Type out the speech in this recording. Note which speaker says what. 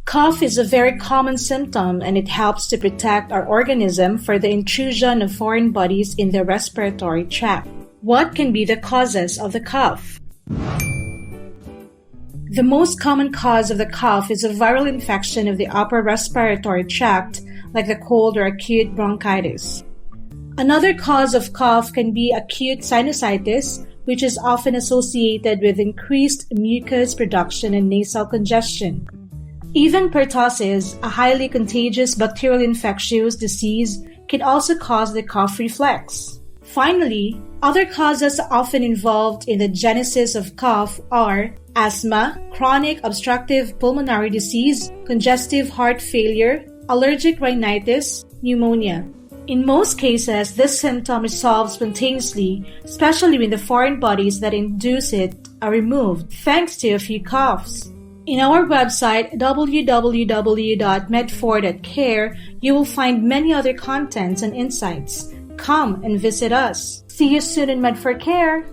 Speaker 1: Cough is a very common symptom and it helps to protect our organism for the intrusion of foreign bodies in the respiratory tract. What can be the causes of the cough? The most common cause of the cough is a viral infection of the upper respiratory tract, like the cold or acute bronchitis. Another cause of cough can be acute sinusitis, which is often associated with increased mucus production and nasal congestion. Even pertussis, a highly contagious bacterial infectious disease, can also cause the cough reflex. Finally, other causes often involved in the genesis of cough are asthma, chronic obstructive pulmonary disease, congestive heart failure, allergic rhinitis, pneumonia. In most cases, this symptom resolves spontaneously, especially when the foreign bodies that induce it are removed, thanks to a few coughs. In our website, www.medfor.care, you will find many other contents and insights. Come and visit us. See you soon in Med4Care!